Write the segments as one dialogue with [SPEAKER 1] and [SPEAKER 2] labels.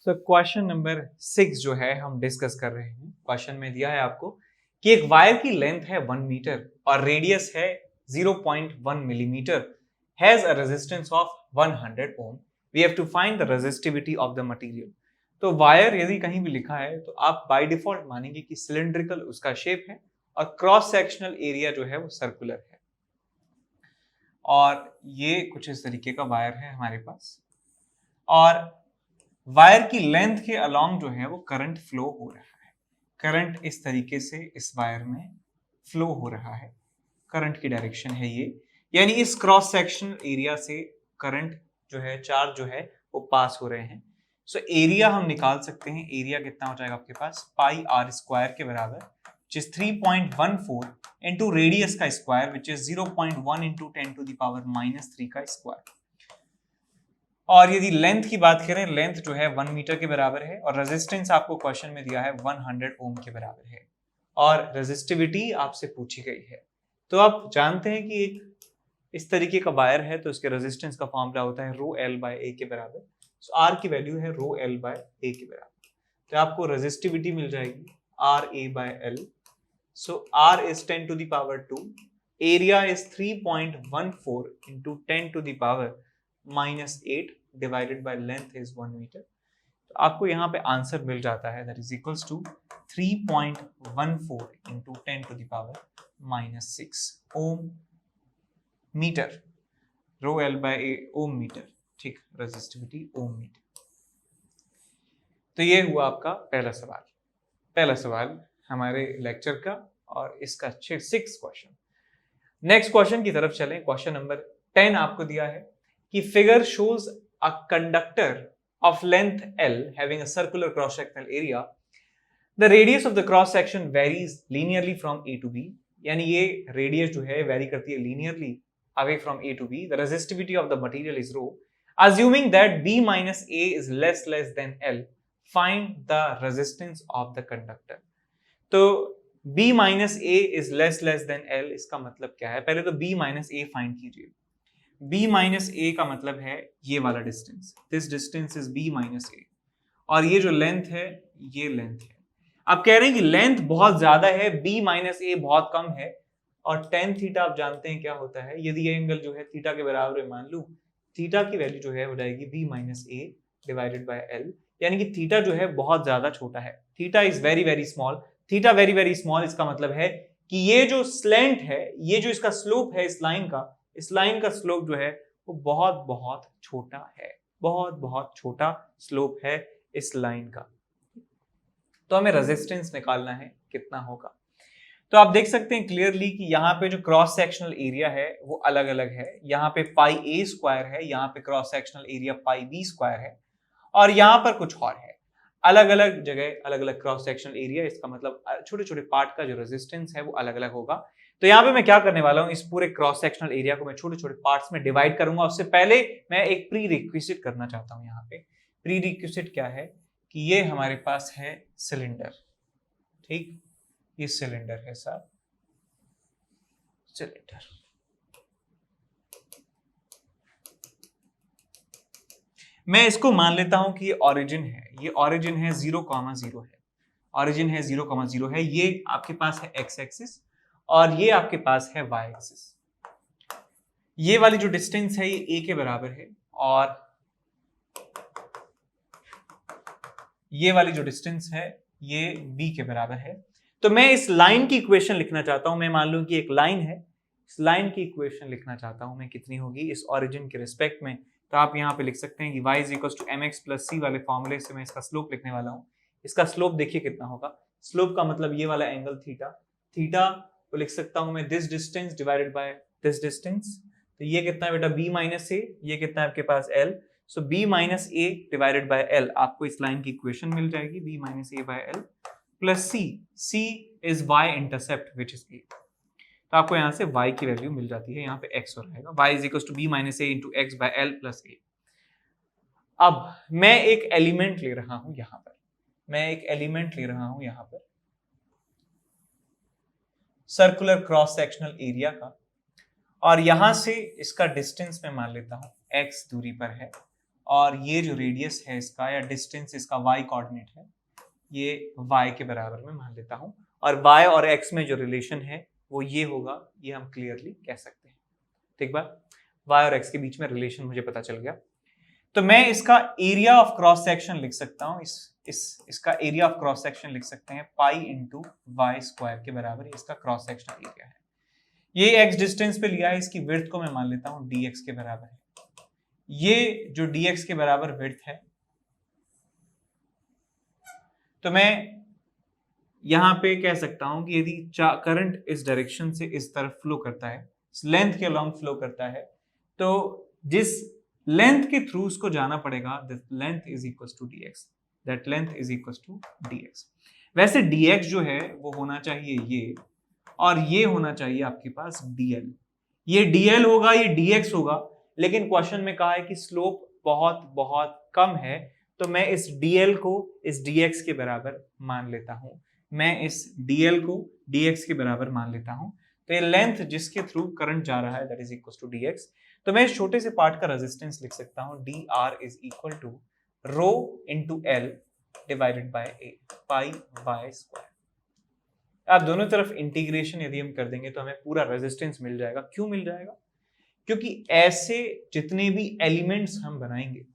[SPEAKER 1] So question number 6 जो है हम डिस्कस कर रहे हैं। क्वेश्चन में दिया है आपको कि एक वायर की लेंथ है 1 मीटर और रेडियस है 0.1 millimetre, has a resistance of 100 ohm. We have to find the resistivity of the material. तो वायर यदि कहीं भी लिखा है तो आप बाय डिफॉल्ट मानेंगे कि सिलिंड्रिकल उसका शेप है और क्रॉस सेक्शनल एरिया जो है वो सर्कुलर है। और ये कुछ इस तरीके का वायर है हमारे पास, और वायर की लेंथ के अलोंग जो है वो करंट फ्लो हो रहा है। करंट इस तरीके से इस वायर में फ्लो हो रहा है, करंट की डायरेक्शन है ये, यानी इस क्रॉस सेक्शनल एरिया से करंट जो है, चार्ज जो है वो पास हो रहे हैं। सो एरिया हम निकाल सकते हैं। एरिया कितना हो जाएगा आपके पास, पाई आर स्क्वायर के बराबर, which is 3.14 into रेडियस का square which is 0.1 into 10 to the power -3 का स्क्वायर। और यदि लेंथ की बात करें, लेंथ जो है 1 मीटर के बराबर है और रेजिस्टेंस आपको क्वेश्चन में दिया है 100 ओम के बराबर है और रेजिस्टिविटी आपसे पूछी गई है। तो आप जानते हैं कि एक इस तरीके का वायर है तो इसके रेजिस्टेंस का फॉर्मूला होता है रो एल बाय ए के बराबर। सो आर की वैल्यू है रो एल बाय ए के बराबर, तो आपको रेजिस्टिविटी मिल जाएगी R A by L. So R is 10 to the power 2, area is 3.14 into 10 to the power -8 divided by length is 1 metre. तो आपको यहाँ पे आंसर मिल जाता है, that is equals to 3.14 into 10 to the power -6 ohm metre, rho L by A ohm metre, ठीक, resistivity ohm metre. तो ये हुआ आपका पहला सवाल हमारे लेक्चर का और इसका 6 क्वेश्चन। नेक्स्ट क्वेश्चन की तरफ चलें। क्वेश्चन नंबर 10 आपको दिया है कि figure shows a conductor of length L having a circular cross sectional area. The radius of the cross section varies linearly from A to B. यानी ये रेडियस जो है वेरी करती है linearly away from A to B. The resistivity of the material is rho. Assuming that B minus A is less than L, find the resistance of the conductor. तो B minus A is less than L, इसका मतलब क्या है? पहले तो B minus A find कीजिए। b minus a का मतलब है ये वाला distance, this distance is b minus a, और ये जो लेंथ है ये लेंथ है। आप कह रहे हैं कि लेंथ बहुत ज्यादा है, b माइनस ए बहुत कम है, और tan थीटा आप जानते हैं क्या होता है। यदि ये एंगल जो है थीटा के बराबर है, मान लूं थीटा की वैल्यू जो है हो जाएगी b minus A divided by l, यानी कि थीटा जो है बहुत ज्यादा छोटा है। Theta is very very small, theta very very small, इसका मतलब है कि ये जो स्लैंट है, ये जो इसका स्लोप है इस लाइन का, इस लाइन का स्लोप जो है वो बहुत बहुत छोटा है, बहुत बहुत छोटा स्लोप है इस लाइन का। तो हमें रेजिस्टेंस निकालना है कितना होगा। तो आप देख सकते हैं क्लियरली कि यहाँ पे जो क्रॉस सेक्शनल एरिया है वो अलग अलग है। यहाँ पे पाई ए स्क्वायर है, यहाँ पे cross sectional area pi B square है, और यहाँ पर कुछ और है, अलग अलग जगह अलग अलग क्रॉस सेक्शनल एरिया। इसका मतलब छोटे छोटे पार्ट का जो रेजिस्टेंस है वो अलग अलग होगा। तो यहाँ पे मैं क्या करने वाला हूँ, इस पूरे क्रॉस सेक्शनल एरिया को मैं छोटे छोटे पार्ट्स में डिवाइड करूंगा। उससे पहले मैं एक प्री रिक्विजिट करना चाहता हूँ। यहाँ पे प्री रिक्विजिट क्या है कि ये हमारे पास है सिलेंडर, ठीक, ये सिलेंडर है सर, सिलेंडर। मैं इसको मान लेता हूं कि ये ऑरिजिन है, ये ऑरिजिन है 0,0 है, ऑरिजिन है 0,0 है, ये आपके पास है एक्स एक्सिस और ये आपके पास है वाई एक्सिस। ये वाली जो डिस्टेंस है ये ए के बराबर है और ये वाली जो डिस्टेंस है ये बी के बराबर है। तो मैं इस लाइन की इक्वेशन लिखना चाहता हूं। मैं मान लूं कि एक लाइन है, इस लाइन की इक्वेशन लिखना चाहता हूं मैं, कितनी होगी इस ऑरिजिन के रिस्पेक्ट में। तो आप यहाँ पे लिख सकते हैं कि y is equal to mx plus c वाले फॉर्मूले से मैं इसका स्लोप लिखने वाला हूँ। इसका स्लोप देखिए कितना होगा, स्लोप का मतलब ये वाला एंगल थीटा, थीटा को लिख सकता हूं मैं this distance divided by this distance. तो ये कितना है बेटा b माइनस ए, ये कितना है आपके पास l, so b minus A divided by l, आपको इस लाइन की इक्वेशन मिल जाएगी b minus A by l plus c, c is y intercept which is a। तो आपको यहाँ से y की वैल्यू मिल जाती है, यहाँ पे x हो रहेगा, y is equal to b minus a into x by l plus a. अब मैं एक एलिमेंट ले रहा हूं यहाँ पर, मैं एक एलिमेंट ले रहा हूं यहाँ पर सर्कुलर क्रॉस सेक्शनल एरिया का, और यहां से इसका डिस्टेंस मैं मान लेता हूं x दूरी पर है और ये जो रेडियस है इसका या डिस्टेंस इसका y कोऑर्डिनेट है, ये y के बराबर में मान लेता हूं, और y और x में जो रिलेशन है वो ये होगा, ये हम क्लियरली कह सकते हैं। ठीक बात, y और x के बीच में रिलेशन मुझे पता चल गया। तो मैं इसका एरिया ऑफ क्रॉस सेक्शन लिख सकता हूं, इसका एरिया ऑफ क्रॉस सेक्शन लिख सकते हैं पाई इंटू वाई स्क्वायर के बराबर, इसका क्रॉस सेक्शनल एरिया है। ये x डिस्टेंस पे लिया है, इसकी विड्थ को मैं मान लेता हूं dx के बराबर है। ये जो dx के बराबर विड्थ है, तो मैं यहां पे कह सकता हूं कि यदि करंट इस डायरेक्शन से इस तरफ फ्लो करता है, इस लेंथ के अलोंग फ्लो करता है, तो जिस लेंथ के थ्रू उसको जाना पड़ेगा, that length is equal to dx, that length is equal to dx। वैसे dx जो है वो होना चाहिए ये, और ये होना चाहिए आपके पास dl। ये dl होगा, ये dx होगा, लेकिन क्वेश्चन में कहा है कि स्लोप बहुत बहुत कम है, तो मैं इस dl को इस dx के बराबर मान लेता हूं, मैं इस dl को dx के बराबर मान लेता हूं। तो ये लेंथ जिसके थ्रू करंट जा रहा है that is equal to dx। तो मैं इस छोटे से पार्ट का रेजिस्टेंस लिख सकता हूं, dr is equal to rho into L divided by A, pi Y square. आप दोनों तरफ इंटीग्रेशन यदि हम कर देंगे तो हमें पूरा रेजिस्टेंस मिल जाएगा। क्यों मिल जाएगा? क्योंकि ऐसे जितने भी एलिमेंट्स हम बनाएंगे,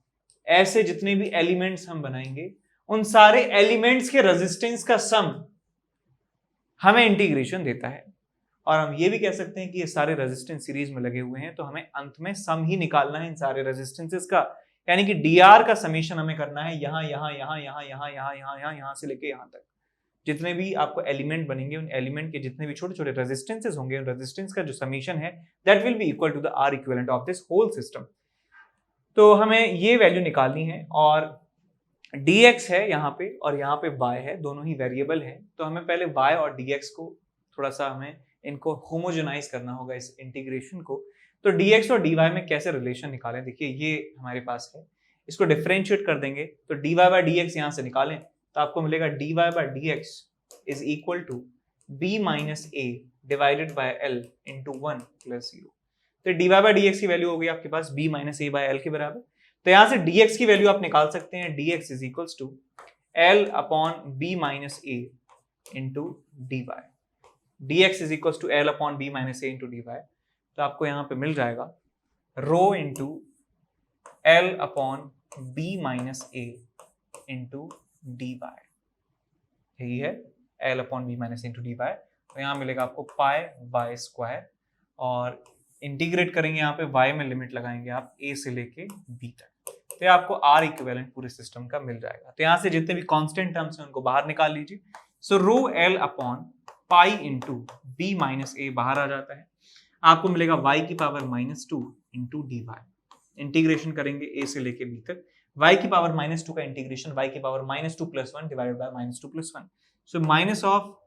[SPEAKER 1] ऐसे जितने भी एलिमेंट्स हम बनाएंगे, उन सारे एलिमेंट्स के रेजिस्टेंस का सम हमें इंटीग्रेशन देता है। और हम ये भी कह सकते हैं कि ये सारे रेजिस्टेंस सीरीज में लगे हुए हैं, तो हमें अंत में सम ही निकालना है इन सारे रेजिस्टेंसेस का, यानी कि dr का समीशन हमें करना है यहां यहां यहां यहां यहां यहां यहां यहां यहां से लेके यहां तक। जितने भी आपको एलिमेंट बनेंगे, उन एलिमेंट के जितने भी छोटे छोटे रेजिस्टेंसेस होंगे, उन रेजिस्टेंस का जो समीशन है that will be equal to the R equivalent of this whole system. तो हमें ये वैल्यू निकालनी है, और dx है यहाँ पे और यहाँ पे y है, दोनों ही वेरिएबल है। तो हमें पहले y और dx को थोड़ा सा हमें इनको होमोजेनाइज करना होगा, इस इंटीग्रेशन को। तो dx और dy में कैसे रिलेशन निकालें, देखिए ये हमारे पास है, इसको डिफरेंशिएट कर देंगे तो dy बाय dx यहाँ से निकालें तो आपको मिलेगा dy by dx is equal to b minus a divided by l into 1 plus 0। तो dy बाय dx की वैल्यू हो गई आपके पास b minus a by l के बराबर। तो यहां से dx की वैल्यू आप निकाल सकते हैं, dx is equal to l upon b minus a into dy। dx is equal to l upon b minus a into dy। तो आपको यहाँ पे मिल जाएगा rho into l upon b minus a into dy, यही है l upon b minus into dy। तो यहाँ मिलेगा आपको पाई वाई स्क्वायर, और इंटीग्रेट करेंगे यहाँ पे y में लिमिट लगाएंगे आप a से लेके b तक, तो आपको R इक्विवेलेंट पूरे सिस्टम का मिल जाएगा। तो यहाँ से जितने भी कांस्टेंट टर्म्स हैं उनको बाहर निकाल लीजिए। सो रो l upon pi into b minus a बाहर आ जाता है, आपको मिलेगा y की पावर -2 इंटू dy। इंटीग्रेशन करेंगे a से लेके b तक, y की पावर -2 का इंटीग्रेशन y की power -2 plus 1 divided by -2 plus 1। So minus of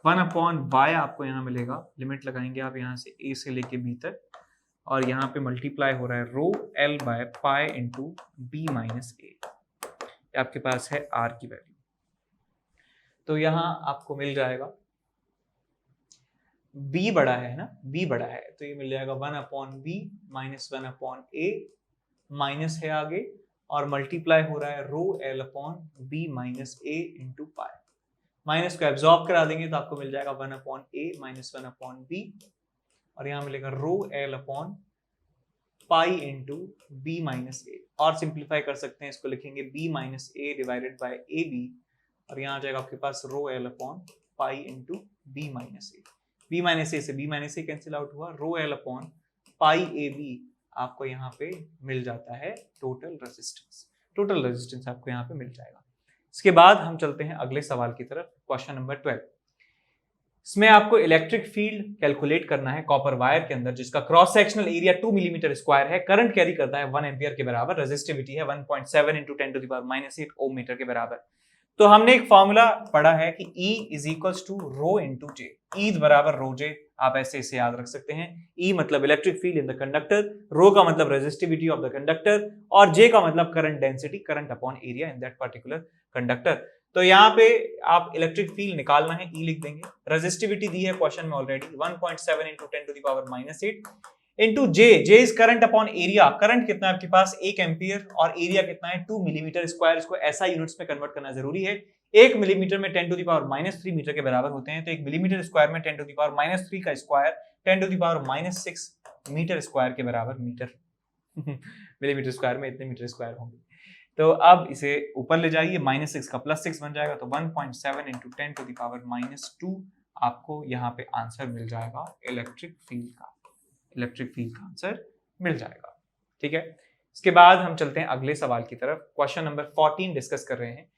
[SPEAKER 1] 1 upon y आपको यहाँ मिलेगा, लिमिट लगाएंगे आप यहाँ से a से लेके b तक, और यहाँ पे मल्टीप्लाई हो रहा है रो l by pi into b minus a, आपके पास है r की वैल्यू। तो यहाँ आपको मिल जाएगा b बड़ा है ना, b बड़ा है, तो ये मिल जाएगा 1 upon b minus 1 upon a, minus है आगे, और मल्टीप्लाई हो रहा है रो l upon b minus a into pi. Minus को एब्जॉर्ब करा देंगे तो आपको मिल जाएगा 1 upon a minus 1 upon b, और यहाँ मिलेगा रो l upon pi into b minus a, और सिंप्लीफाई कर सकते हैं, इसको लिखेंगे b minus a divided bye ab, और यहाँ आ जाएगा आपके पास रो l upon pi into b minus a। b minus a से b minus a cancel out हुआ, रो l अपॉन पाई ab आपको यहाँ पे मिल जाता है टोटल रेजिस्टेंस। टोटल रेजिस्टेंस आपको यहाँ पे मिल जाएगा। इसके बाद हम चलते हैं अगले सवाल की तरफ, क्वेश्चन नंबर 12। इसमें आपको इलेक्ट्रिक फील्ड कैलकुलेट करना है कॉपर वायर के अंदर, जिसका cross sectional area 2 millimetre square है, करंट कैरी करता है 1 एम्पियर के बराबर, रेजिस्टिविटी है 1.7 into 10 to the power -8 ohm metre के बराबर। तो हमने एक फॉर्मूला पढ़ा है कि E is equals to rho into J, E बराबर रो जे, आप ऐसे इसे याद रख सकते हैं। E मतलब electric field in the conductor, rho का मतलब रेजिस्टिविटी ऑफ द कंडक्टर, और जे का मतलब current density, current upon area in that particular conductor. तो यहाँ पे आप इलेक्ट्रिक फील्ड निकालना है, E लिख देंगे। रेजिस्टिविटी दी है क्वेश्चन में already 1.7 into 10 to the power -8 into J is current upon area. Current कितना है आपके पास 1 एम्पियर और एरिया कितना है 2 मिलीमीटर स्क्वायर। इसको ऐसा यूनिट्स में कन्वर्ट करना जरूरी है। 1 मिलीमीटर में 10 टू द पावर -3 मीटर के बराबर होते हैं, तो 1 मिलीमीटर स्क्वायर में 10 टू द पावर -3 का square 10 to the power -6 metre square के बराबर मीटर मिलीमीटर स्क्वायर में इतने मीटर स्क्वायर होंगे। तो अब इसे ऊपर ले जाइए, -6 का +6 बन जाएगा, तो 1.7 इंटू 10 टू द पावर -2 आपको यहाँ पे आंसर मिल जाएगा इलेक्ट्रिक फील्ड का। इलेक्ट्रिक फील्ड का आंसर मिल जाएगा। ठीक है, इसके बाद हम चलते हैं अगले सवाल की तरफ। क्वेश्चन नंबर 14 डिस्कस कर रहे हैं।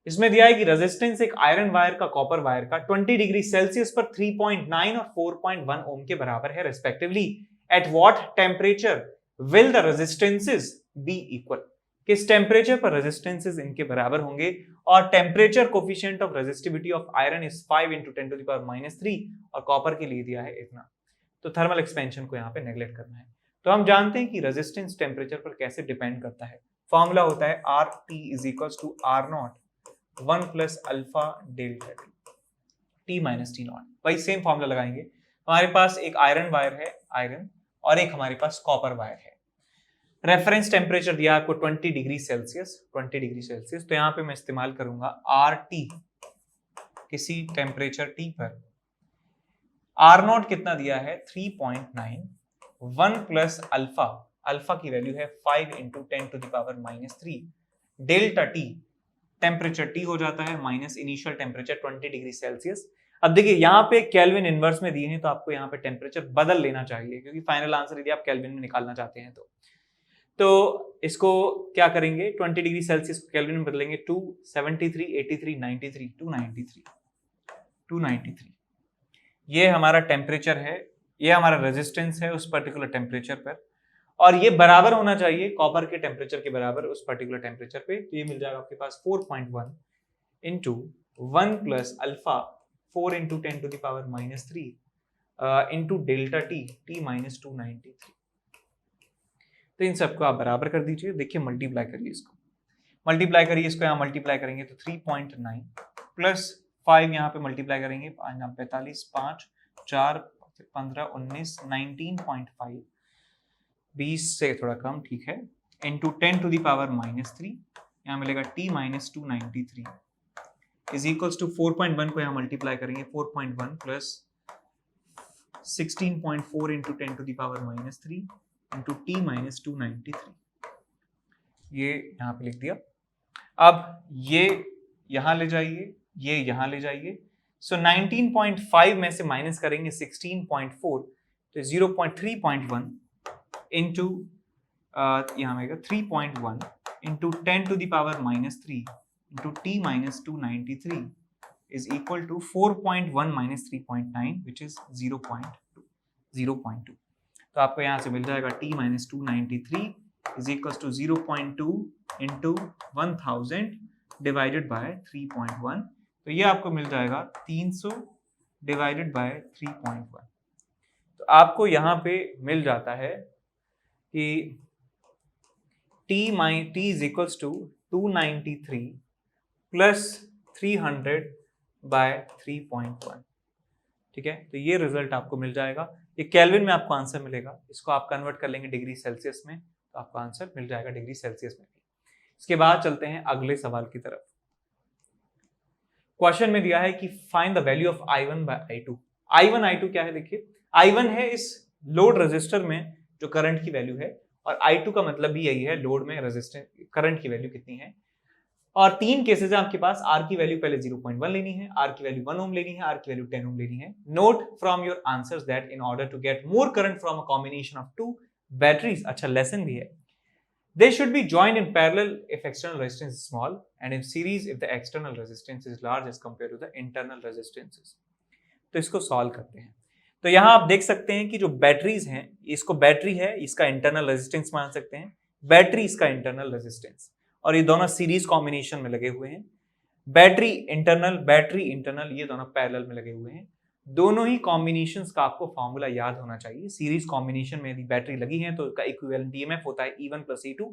[SPEAKER 1] इसमें दिया है कि रेजिस्टेंस एक आयरन वायर का कॉपर वायर का 20 डिग्री सेल्सियस पर 3.9 और 4.1 ओम के बराबर है respectively. At what temperature will the resistances be equal. किस टेम्परेचर पर रेजिस्टेंसेस इनके बराबर होंगे, और temperature coefficient of resistivity of iron is 5 into 10 to the power -3 और कॉपर के लिए दिया है इतना। तो थर्मल एक्सपेंशन को यहाँ पे नेग्लेक्ट करना है। तो हम जानते हैं कि रेजिस्टेंस टेम्परेचर पर कैसे डिपेंड करता है। फॉर्मूला होता है RT is equals to R0 1 plus alpha delta T minus T0। वही सेम फॉर्मूला लगाएंगे। हमारे पास एक आयरन वायर है, आयरन, और एक हमारे पास कॉपर वायर है। रेफरेंस टेम्परेचर दिया आपको 20 डिग्री सेल्सियस, 20 डिग्री सेल्सियस। तो यहाँ पे मैं इस्तेमाल करूंगा RT, किसी टेम्परेचर T पर। R0 कितना दिया है 3.9, 1 प्लस अल्फा, अल्फा की वैल्यू है 5 into 10 to the power -3, delta T, temperature T हो जाता है minus initial temperature 20 degree Celsius. अब देखिए यहाँ पे केल्विन इनवर्स में दिए हैं, तो आपको यहाँ पे टेम्परेचर बदल लेना चाहिए, क्योंकि फाइनल आंसर यदि आप केल्विन में निकालना चाहते हैं तो इसको क्या करेंगे, 20 डिग्री सेल्सियस को केल्विन में बदलेंगे 273, 83, 93, 293। ये हमारा टेम्परेचर है, ये हमारा रेजिस्टेंस है उस पर्टिकुलर टेम्परेचर पर, और ये बराबर होना चाहिए कॉपर के टेम्परेचर के बराबर उस पर्टिकुलर टेम्परेचर पे। तो ये मिल जाएगा आपके पास 4.1 into 1 plus alpha 4 into 10 to the power -3 into delta T minus 293। तो इन सबको आप बराबर कर दीजिए। देखिए मल्टीप्लाई करिए, इसको मल्टीप्लाई करिए, इसको यहाँ मल्टीप्लाई करेंगे तो 3.9 प्लस 5 यहाँ पे मल्टीप्लाई करेंगे, 5 45, 5 4 15 19 19.5, 20 से थोड़ा कम, ठीक है, इंटू 10 टू द पावर -3, यहाँ मिलेगा T minus 293 is equals to 4.1 को यहाँ मल्टीप्लाई करेंगे, 4.1 plus 16.4 into 10 to the power -3 into T minus 293, ये यहाँ पे लिख दिया। अब ये यहाँ ले जाइए, ये यहाँ ले जाइए। सो 19.5 में से माइनस करेंगे 16.4, तो 0.3.1 इंटू यहाँ आएगा 3.1 into 10 to the power -3 into T minus 293 is equal to 4.1 minus 3.9 which is 0.2। तो आपको यहाँ से मिल जाएगा T minus 293 is equal to 0.2 into 1000 divided by 3.1। तो ये आपको मिल जाएगा 300 डिवाइडेड बाय 3.1। तो आपको यहाँ पे मिल जाता है कि T is equals to 293 plus 300 by 3.1। ठीक है, तो ये रिजल्ट आपको मिल जाएगा। ये केल्विन में आपको आंसर मिलेगा, इसको आप कन्वर्ट कर लेंगे डिग्री सेल्सियस में, तो आपको आंसर मिल जाएगा डिग्री सेल्सियस में भी। इसके बाद चलते हैं अगले सवाल की तरफ। क्वेश्चन में दिया है कि find the value of I1 by I2। I1 I2 क्या है, देखिए I1 है इस लोड रेजिस्टर में जो करंट की वैल्यू है, और I2 का मतलब भी यही है, लोड में रेजिस्टेंस करंट की वैल्यू कितनी है। और 3 केसेस है आपके पास, R की वैल्यू पहले 0.1 लेनी है, R की वैल्यू 1 ओम लेनी है, R की वैल्यू 10 ओम लेनी है। Note from your answers that in order to get more current from a combination of 2 batteries, अच्छा लेसन भी है, they should be joined in parallel if external resistance is small and in series if the external resistance is large as compared to the internal resistances। तो इसको solve करते हैं। तो यहाँ आप देख सकते हैं कि जो बैटरीज हैं, इसको बैटरी है, इसका इंटरनल रेजिस्टेंस मान सकते हैं, बैटरी इसका इंटरनल रेजिस्टेंस, और ये दोनों सीरीज कॉम्बिनेशन में लगे हुए हैं। बैटरी इंटरनल ये दोनों पैरेलल में लगे हुए हैं। दोनों ही कॉम्बिनेशंस का आपको फॉर्मूला याद होना चाहिए। सीरीज कॉम्बिनेशन में यदि बैटरी लगी है तो उसका इक्विवेलेंट ईएमएफ होता है E1 + E2,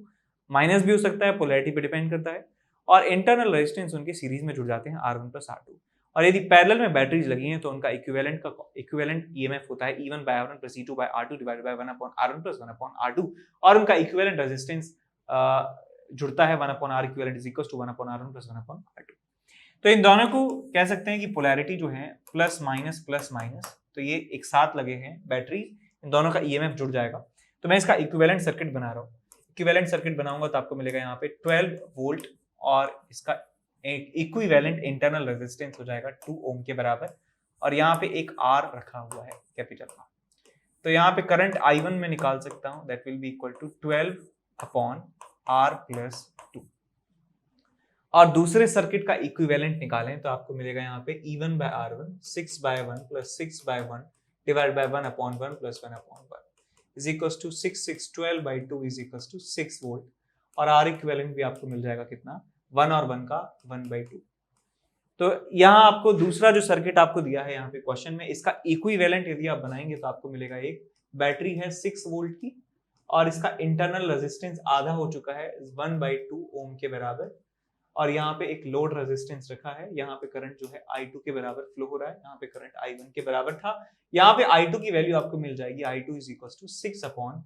[SPEAKER 1] माइनस भी हो सकता है, पोलैरिटी पे डिपेंड करता है, और इंटरनल रेजिस्टेंस उनके सीरीज में जुड़ जाते हैं R1 + R2। और यदि पैरेलल में बैटरीज लगी हैं तो उनका इक्विवेलेंट ईएमएफ होता है E1 by R1 plus E2 by R2 divided by 1 upon R1 plus 1 upon R2 और उनका इक्विवेलेंट रेजिस्टेंस जुड़ता है 1 upon R equivalent is equals to 1 upon R1 plus 1 upon R2। तो इन दोनों को कह सकते हैं कि पोलैरिटी जो है प्लस माइनस, तो ये एक साथ लगे हैं बैटरी, इन दोनों का ईएमएफ जुड़ जाएगा। तो मैं इसका इक्विवेलेंट सर्किट बना रहा हूँ। इक्विवेलेंट सर्किट बनाऊंगा तो आपको मिलेगा यहाँ पे 12 वोल्ट और इसका एक इक्विवेलेंट इंटरनल रेजिस्टेंस हो जाएगा 2 ओम के बराबर और यहाँ पे एक R रखा हुआ है, कैपिटल R। तो यहाँ पे करंट I1 में निकाल सकता हूँ, that will be equal to 12 upon R plus 2। और दूसरे सर्किट का इक्विवेलेंट निकालें तो आपको मिलेगा यहाँ पे E1 by R1 6 by 1 plus 6 by 1 divided by 1 upon 1 plus 1 upon 1 is equals to 12 by 2 is equals to 6 volt और R इक्विवेलेंट भी आपको मिल जाएगा कितना, 1 और 1 का 1 by 2। तो यहाँ आपको दूसरा जो सर्किट आपको दिया है यहाँ पे क्वेश्चन में, इसका इक्विवेलेंट यदि आप बनाएंगे तो आपको मिलेगा एक बैटरी है 6 वोल्ट की और इसका इंटरनल रेजिस्टेंस आधा हो चुका है 1/2 ओम के बराबर और यहाँ पे एक लोड रेजिस्टेंस रखा है। यहाँ पे करंट जो है I2 के बराबर फ्लो हो रहा है, यहाँ पे करंट I1 के बराबर था। यहाँ पे I2 की वैल्यू आपको मिल जाएगी, I2 is equals to 6 upon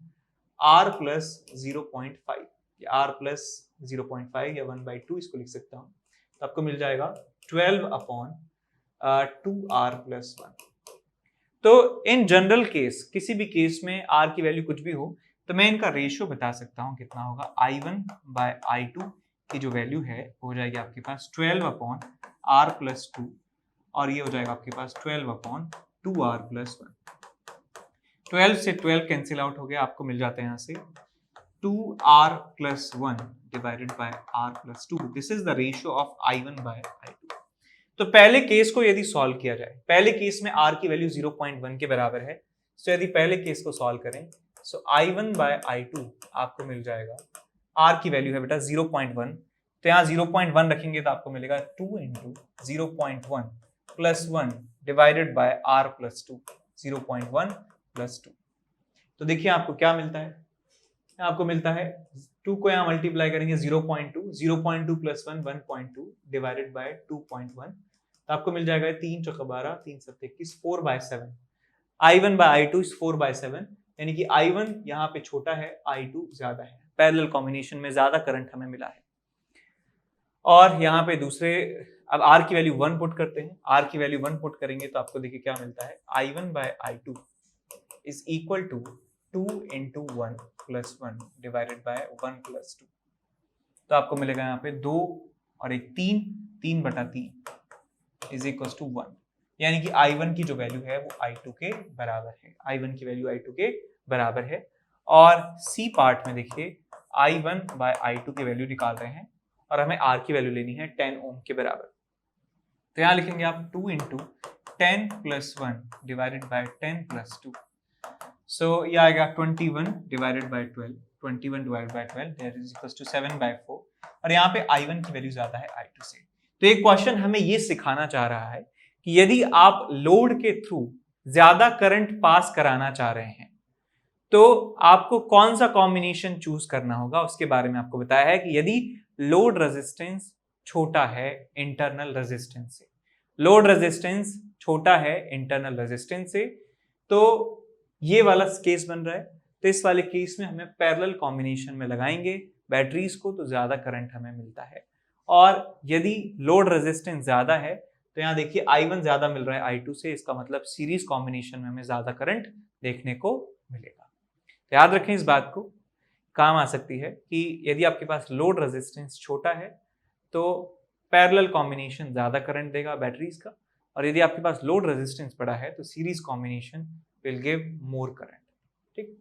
[SPEAKER 1] R plus 0.5 या R plus 0.5 या 1/2 इसको लिख सकता हूँ। तो आपको मिल जाएगा 12 अपॉन 2R plus 1। तो इन जनरल केस, किसी भी केस में R की वैल्यू कुछ भी हो तो मैं इनका रेशियो बता सकता हूँ कितना होगा। I1 by I2 की जो वैल्यू है हो जाएगी आपके पास 12 अपॉन R plus 2 और ये हो जाएगा आपके पास 12 अपॉन 2R plus 1। 12 से 12 कैंसिल आउट हो गया, आपको मिल जाता है यहाँ से 2R plus 1 divided by R plus 2। This is the ratio of I1 by I2। तो पहले केस को यदि सॉल्व किया जाए, पहले केस में R की वैल्यू 0.1 के बराबर है, तो यदि पहले केस को सॉल्व करें सो I1 by I2 आपको मिल जाएगा, R की वैल्यू है बेटा 0.1, तो यहाँ 0.1 रखेंगे तो आपको मिलेगा 2 into 0.1 plus 1 divided by R plus 2, 0.1 plus 2। तो देखिए आपको क्या मिलता है, आपको मिलता है 2 को यहाँ मल्टीप्लाई करेंगे 0.2 plus 1 1.2 divided by 2.1, तो आपको मिल जाएगा 3 चौका 12 3 7 21 4/7। I1 by I2 is 4/7, यानी कि I1 यहाँ पे छोटा है, I2 ज्यादा है, पैरेलल कॉम्बिनेशन में ज्यादा करंट हमें मिला है। और यहाँ पे दूसरे, अब R की वैल्यू 1 पुट करते हैं, R की वैल्यू 1 पुट करेंगे तो आपको देखिए क्या मिलता है, I1 by I2 is equal to 2 into 1 plus 1 divided by 1 plus 2। तो आपको मिलेगा यहाँ पे 2 और एक 3/3 is equals to 1, यानी कि I1 की जो वैल्यू है वो I2 के बराबर है, I1 की वैल्यू I2 के बराबर है। और C पार्ट में देखिए I1 by I2 की वैल्यू निकाल रहे हैं और हमें R की वैल्यू लेनी है 10 ओम के बराबर। तो यहाँ लिखेंगे आप 2 into 10 plus 1 divided by 10 plus 2, so ये आएगा 21 divided by 12, 21 divided by 12 that is equals to 7/4 और यहाँ पे I1 की वैल्यू ज्यादा है I2 से। तो एक क्वेश्चन हमें ये सिखाना चाह रहा है कि यदि आप लोड के थ्रू ज्यादा करंट पास कराना चाह रहे हैं तो आपको कौन सा कॉम्बिनेशन चूज करना होगा, उसके बारे में आपको बताया है कि यदि लोड रेजिस्टेंस छोटा है इंटरनल रेजिस्टेंस से, लोड रेजिस्टेंस छोटा है इंटरनल रेजिस्टेंस से, तो ये वाला केस बन रहा है। तो इस वाले केस में हमें पैरेलल कॉम्बिनेशन में लगाएंगे बैटरीज को तो ज्यादा करंट हमें मिलता है। और यदि लोड रेजिस्टेंस ज्यादा है तो यहाँ देखिए I1 ज्यादा मिल रहा है I2 से, इसका मतलब सीरीज कॉम्बिनेशन में हमें ज्यादा करंट देखने को मिलेगा। तो याद रखें, इस बात को काम आ सकती है कि यदि आपके पास लोड रेजिस्टेंस छोटा है तो पैरेलल कॉम्बिनेशन ज्यादा करंट देगा बैटरीज का, और यदि आपके पास लोड रेजिस्टेंस बड़ा है तो series combination will give more current. ठीक।